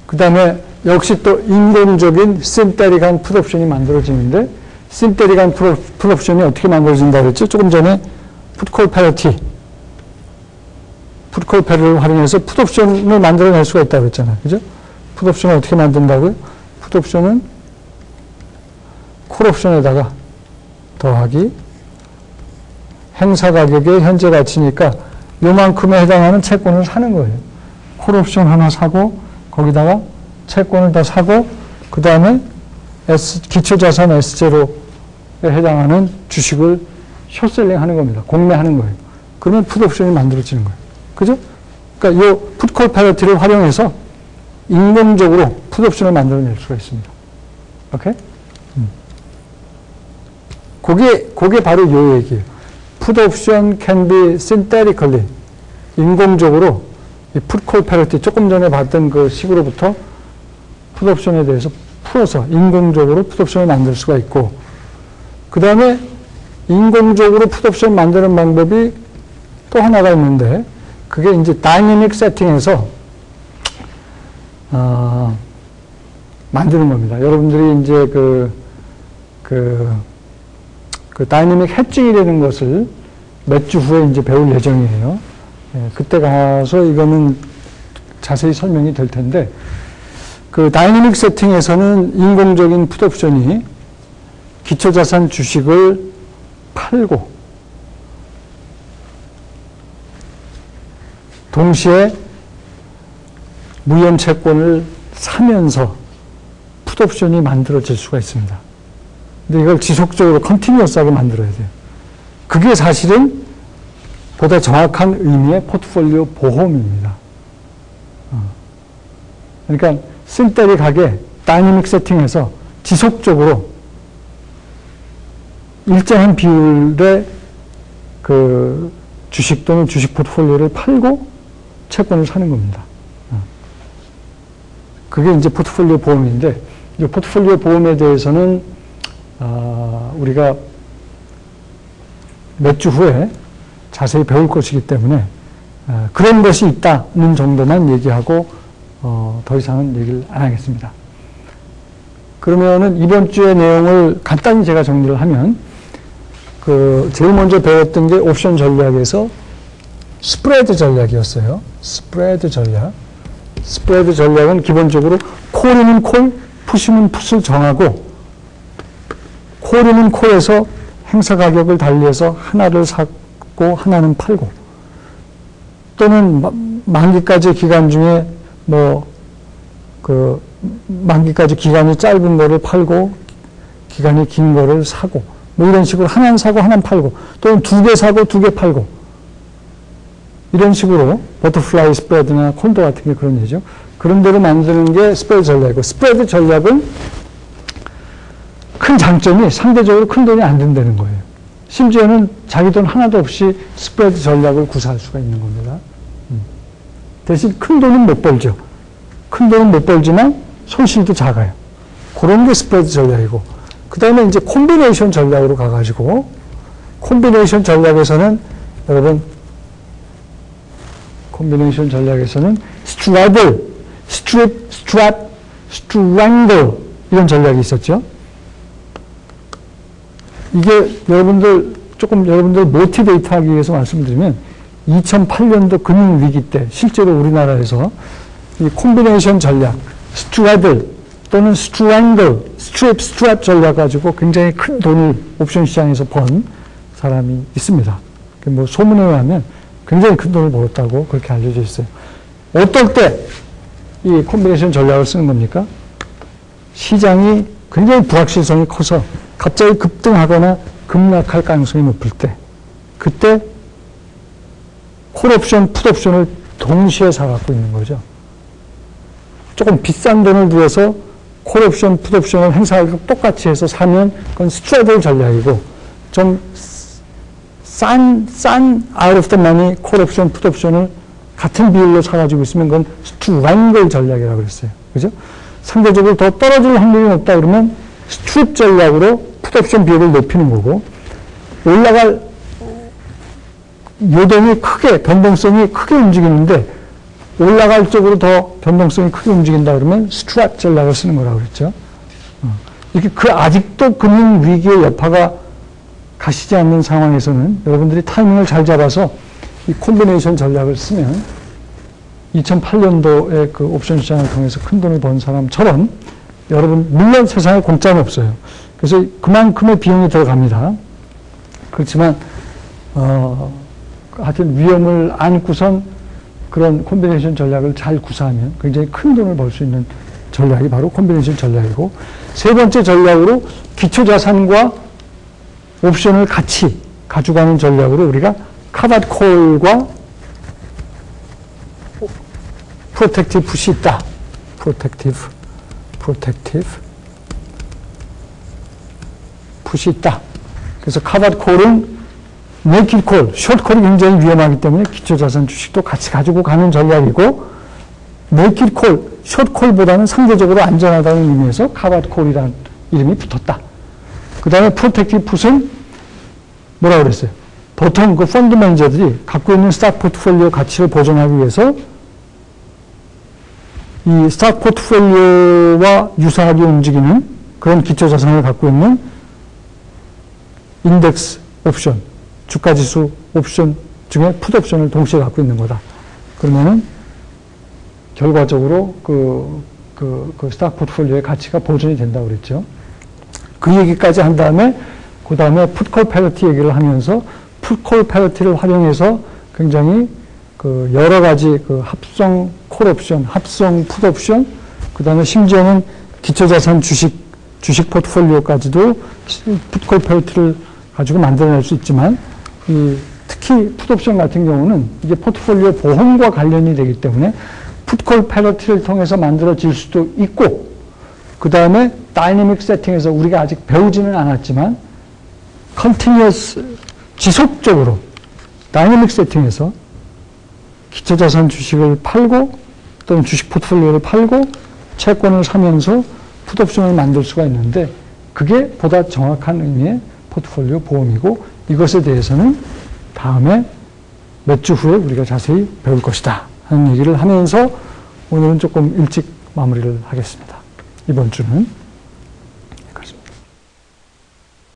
그 다음에 역시 또 인공적인 신테릭한 풋옵션이 만들어지는데, 신테릭한 풋옵션이 어떻게 만들어진다 그랬죠? 조금 전에 풋콜 패러티, 풋콜 패러를 활용해서 풋옵션을 만들어낼 수가 있다고 그랬잖아요. 그죠? 풋옵션을 어떻게 만든다고요? 풋옵션은 콜옵션에다가 더하기 행사 가격의 현재 가치니까 요만큼에 해당하는 채권을 사는 거예요. 콜옵션 하나 사고 거기다가 채권을 더 사고 그 다음에 기초자산 S0에 해당하는 주식을 숏셀링 하는 겁니다. 공매하는 거예요. 그러면 풋옵션이 만들어지는 거예요. 그죠? 그러니까 이 풋콜 패러티를 활용해서 인공적으로 풋옵션을 만들어낼 수가 있습니다. 오케이? 그게 바로 요 얘기예요. 풋옵션 can be synthetically, 인공적으로 이 풋콜 패러티, 조금 전에 봤던 그 식으로부터 풋옵션에 대해서 풀어서 인공적으로 풋옵션을 만들 수가 있고, 그 다음에 인공적으로 풋옵션 만드는 방법이 또 하나가 있는데, 그게 이제 다이내믹 세팅에서 만드는 겁니다. 여러분들이 이제 그 다이내믹 해칭이라는 것을 몇 주 후에 이제 배울 예정이에요. 예, 그때 가서 이거는 자세히 설명이 될 텐데, 그 다이내믹 세팅에서는 인공적인 풋옵션이 기초자산 주식을 팔고 동시에 무현 채권을 사면서 풋옵션이 만들어질 수가 있습니다. 근데 이걸 지속적으로 컨티뉴어스하게 만들어야 돼요. 그게 사실은 보다 정확한 의미의 포트폴리오 보험입니다. 그러니까 신테릭하게 다이내믹 세팅에서 지속적으로 일정한 비율의 그 주식 또는 주식 포트폴리오를 팔고 채권을 사는 겁니다. 그게 이제 포트폴리오 보험인데, 이 포트폴리오 보험에 대해서는 우리가 몇 주 후에 자세히 배울 것이기 때문에 그런 것이 있다는 정도만 얘기하고 더 이상은 얘기를 안 하겠습니다. 그러면은 이번 주의 내용을 간단히 제가 정리를 하면, 제일 먼저 배웠던 게 옵션 전략에서 스프레드 전략이었어요. 스프레드 전략. 스프레드 전략은 기본적으로 콜이면 콜, 풋이면 풋을 정하고, 콜이면 콜에서 행사 가격을 달리해서 하나를 사고 하나는 팔고, 또는 만기까지 기간 중에 만기까지 기간이 짧은 거를 팔고 기간이 긴 거를 사고, 이런 식으로 하나는 사고 하나는 팔고, 또는 두 개 사고 두 개 팔고, 이런 식으로 버터플라이 스프레드나 콘도 같은 게 그런 얘기죠. 그런 대로 만드는 게 스프레드 전략이고, 스프레드 전략은 큰 장점이 상대적으로 큰 돈이 안 든다는 거예요. 심지어는 자기 돈 하나도 없이 스프레드 전략을 구사할 수가 있는 겁니다. 대신 큰 돈은 못 벌죠. 큰 돈은 못 벌지만 손실도 작아요. 그런 게 스프레드 전략이고, 그 다음에 이제 콤비네이션 전략으로 가가지고, 콤비네이션 전략에서는 여러분, 콤비네이션 전략에서는 스트랩, 스트랭글 이런 전략이 있었죠. 이게 여러분들 모티베이트 하기 위해서 말씀드리면, 2008년도 금융위기 때 실제로 우리나라에서 이 콤비네이션 전략, 스트랩 또는 스트랭글, 스트랩 전략 가지고 굉장히 큰 돈을 옵션 시장에서 번 사람이 있습니다. 소문에 의하면 굉장히 큰 돈을 벌었다고 그렇게 알려져 있어요. 어떨 때 이 콤비네이션 전략을 쓰는 겁니까? 시장이 굉장히 불확실성이 커서 갑자기 급등하거나 급락할 가능성이 높을 때, 그때 콜옵션, 풋옵션을 동시에 사갖고 있는 거죠. 조금 비싼 돈을 들여서 콜옵션, 풋옵션을 행사하고 똑같이 해서 사면 그건 스트레블 전략이고, 좀 싼 out of the money 콜옵션, 풋옵션을 같은 비율로 사가지고 있으면 그건 스트랭글 전략이라고 그랬어요. 그죠? 상대적으로 더 떨어질 확률이 높다 그러면 스트립 전략으로 풋옵션 비율을 높이는 거고, 올라갈 요동이 크게, 변동성이 크게 움직이는데 올라갈 쪽으로 더 변동성이 크게 움직인다 그러면 스트랩 전략을 쓰는 거라고 그랬죠. 이렇게 아직도 금융 위기의 여파가 가시지 않는 상황에서는 여러분들이 타이밍을 잘 잡아서 이 콤비네이션 전략을 쓰면 2008년도에 그 옵션 시장을 통해서 큰 돈을 번 사람처럼 여러분, 물론 세상에 공짜는 없어요. 그래서 그만큼의 비용이 들어갑니다. 그렇지만, 하여튼 위험을 안고선 그런 콤비네이션 전략을 잘 구사하면 굉장히 큰 돈을 벌 수 있는 전략이 바로 콤비네이션 전략이고, 세 번째 전략으로 기초자산과 옵션을 같이 가져가는 전략으로 우리가 카바드 콜과 프로텍티브 풋이 있다. 프로텍티브 풋이 있다. 그래서 카바드 콜은 네이키드 콜, 숏콜이 굉장히 위험하기 때문에 기초자산 주식도 같이 가지고 가는 전략이고, 네이키드 콜, 숏콜보다는 상대적으로 안전하다는 의미에서 카바드 콜이라는 이름이 붙었다. 그 다음에 프로텍티브 풋은 뭐라고 그랬어요? 보통 그 펀드 매니저들이 갖고 있는 스탁 포트폴리오 가치를 보존하기 위해서 이 스탁 포트폴리오와 유사하게 움직이는 그런 기초자산을 갖고 있는 인덱스 옵션, 주가지수 옵션 중에 풋 옵션을 동시에 갖고 있는 거다. 그러면은 결과적으로 그 스탁 포트폴리오의 가치가 보존이 된다고 그랬죠. 그 얘기까지 한 다음에 그 다음에 풋콜 패러티 얘기를 하면서 풋콜 패러티를 활용해서 굉장히 그 여러 가지 그 합성 콜 옵션, 합성 풋 옵션, 그 다음에 심지어는 기초자산 주식 포트폴리오까지도 풋콜 패러티를 가지고 만들어낼 수 있지만, 특히 풋 옵션 같은 경우는 이게 포트폴리오 보험과 관련이 되기 때문에 풋콜 패러티를 통해서 만들어질 수도 있고, 그 다음에 다이내믹 세팅에서 우리가 아직 배우지는 않았지만 컨티뉴어스 지속적으로 다이내믹 세팅에서 기초자산 주식을 팔고 또는 주식 포트폴리오를 팔고 채권을 사면서 풋옵션을 만들 수가 있는데, 그게 보다 정확한 의미의 포트폴리오 보험이고, 이것에 대해서는 다음에 몇 주 후에 우리가 자세히 배울 것이다 하는 얘기를 하면서 오늘은 조금 일찍 마무리를 하겠습니다. 이번 주는